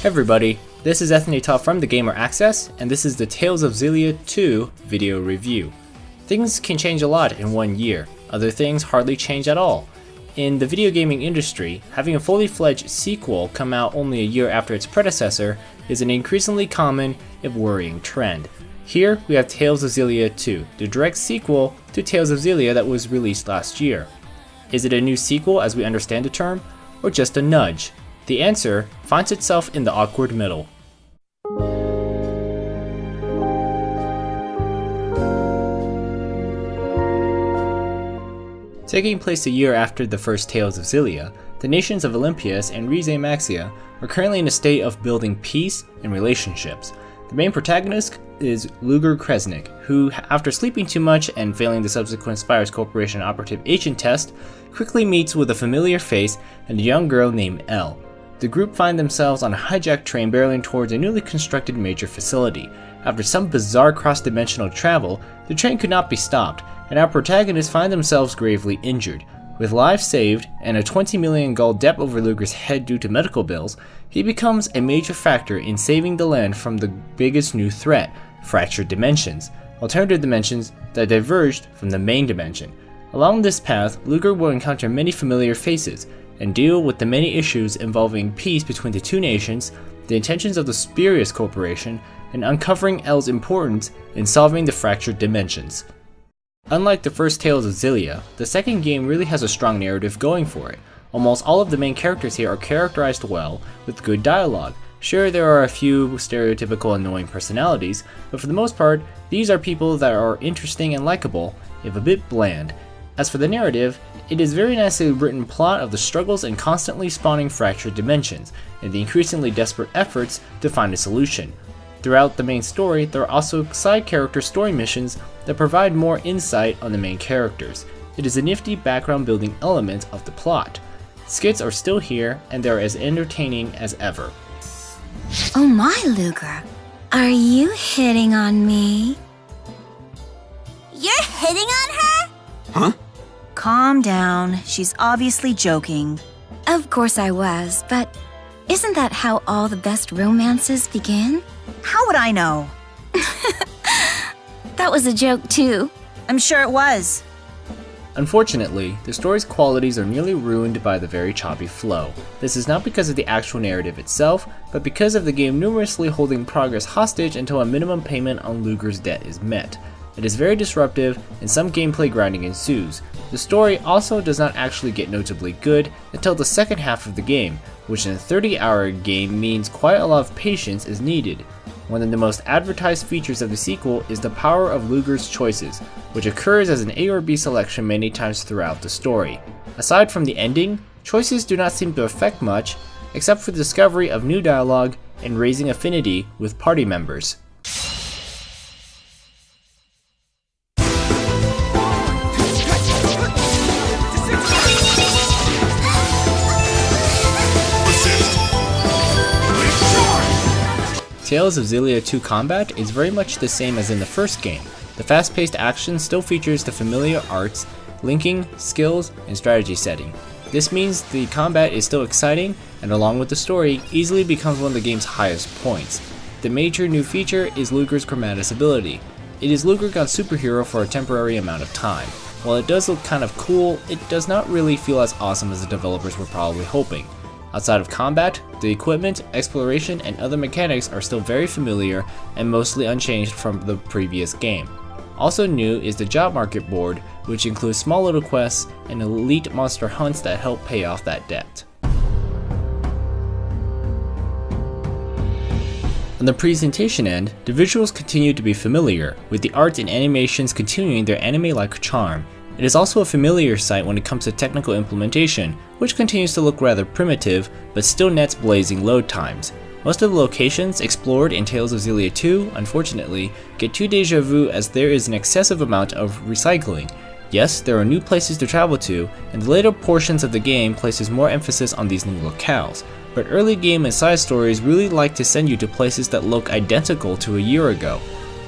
Hey everybody, this is Anthony Tough from the Gamer Access, and this is the Tales of Xillia 2 video review. Things can change a lot in 1 year, other things hardly change at all. In the video gaming industry, having a fully fledged sequel come out only a year after its predecessor is an increasingly common and worrying trend. Here we have Tales of Xillia 2, the direct sequel to Tales of Xillia that was released last year. Is it a new sequel as we understand the term, or just a nudge? The answer finds itself in the awkward middle. Taking place a year after the first Tales of Xillia, the nations of Olympias and Rize Maxia are currently in a state of building peace and relationships. The main protagonist is Luger Kresnik, who, after sleeping too much and failing the subsequent Spires Corporation operative agent test, quickly meets with a familiar face and a young girl named Elle. The group find themselves on a hijacked train barreling towards a newly constructed major facility. After some bizarre cross-dimensional travel, the train could not be stopped, and our protagonists find themselves gravely injured. With lives saved and a 20 million gold debt over Luger's head due to medical bills, he becomes a major factor in saving the land from the biggest new threat, fractured dimensions, alternative dimensions that diverged from the main dimension. Along this path, Luger will encounter many familiar faces, and deal with the many issues involving peace between the two nations, the intentions of the Spires Corporation, and uncovering Elle's importance in solving the fractured dimensions. Unlike the first Tales of Xillia, the second game really has a strong narrative going for it. Almost all of the main characters here are characterized well, with good dialogue. Sure, there are a few stereotypical annoying personalities, but for the most part, these are people that are interesting and likable, if a bit bland. As for the narrative, it is very nicely written plot of the struggles and constantly spawning fractured dimensions, and the increasingly desperate efforts to find a solution. Throughout the main story, there are also side character story missions that provide more insight on the main characters. It is a nifty background building element of the plot. Skits are still here, and they're as entertaining as ever. Oh my, Luger. Are you hitting on me? You're hitting on her? Huh? Calm down. She's obviously joking. Of course I was, but isn't that how all the best romances begin? How would I know? That was a joke too. I'm sure it was. Unfortunately, the story's qualities are nearly ruined by the very choppy flow. This is not because of the actual narrative itself, but because of the game numerously holding progress hostage until a minimum payment on Luger's debt is met. It is very disruptive, and some gameplay grinding ensues. The story also does not actually get notably good until the second half of the game, which in a 30-hour game means quite a lot of patience is needed. One of the most advertised features of the sequel is the power of Luger's choices, which occurs as an A or B selection many times throughout the story. Aside from the ending, choices do not seem to affect much, except for the discovery of new dialogue and raising affinity with party members. Tales of Xillia 2 combat is very much the same as in the first game. The fast-paced action still features the familiar arts, linking, skills, and strategy setting. This means the combat is still exciting, and along with the story, easily becomes one of the game's highest points. The major new feature is Luger's Chromatis ability. It is Luger gone superhero for a temporary amount of time. While it does look kind of cool, it does not really feel as awesome as the developers were probably hoping. Outside of combat, the equipment, exploration, and other mechanics are still very familiar and mostly unchanged from the previous game. Also new is the job market board, which includes small little quests and elite monster hunts that help pay off that debt. On the presentation end, the visuals continue to be familiar, with the art and animations continuing their anime-like charm. It is also a familiar sight when it comes to technical implementation, which continues to look rather primitive, but still nets blazing load times. Most of the locations explored in Tales of Xillia 2, unfortunately, get too deja vu as there is an excessive amount of recycling. Yes, there are new places to travel to, and the later portions of the game places more emphasis on these new locales, but early game and side stories really like to send you to places that look identical to a year ago.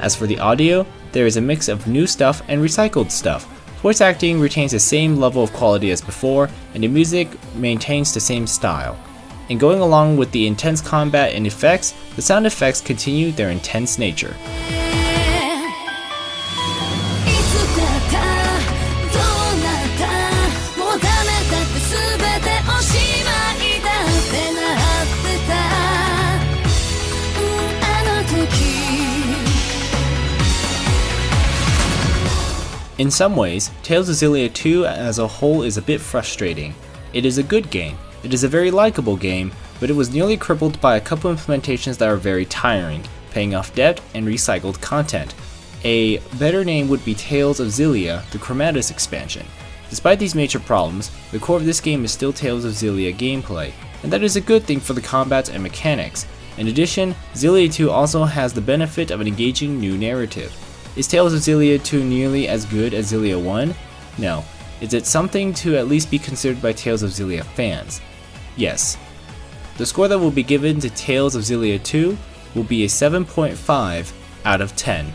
As for the audio, there is a mix of new stuff and recycled stuff. Voice acting retains the same level of quality as before, and the music maintains the same style. And going along with the intense combat and effects, the sound effects continue their intense nature. In some ways, Tales of Xillia 2 as a whole is a bit frustrating. It is a good game, it is a very likable game, but it was nearly crippled by a couple implementations that are very tiring, paying off debt and recycled content. A better name would be Tales of Xillia, the Chromatis expansion. Despite these major problems, the core of this game is still Tales of Xillia gameplay, and that is a good thing for the combats and mechanics. In addition, Xillia 2 also has the benefit of an engaging new narrative. Is Tales of Xillia 2 nearly as good as Xillia 1? No. Is it something to at least be considered by Tales of Xillia fans? Yes. The score that will be given to Tales of Xillia 2 will be a 7.5 out of 10.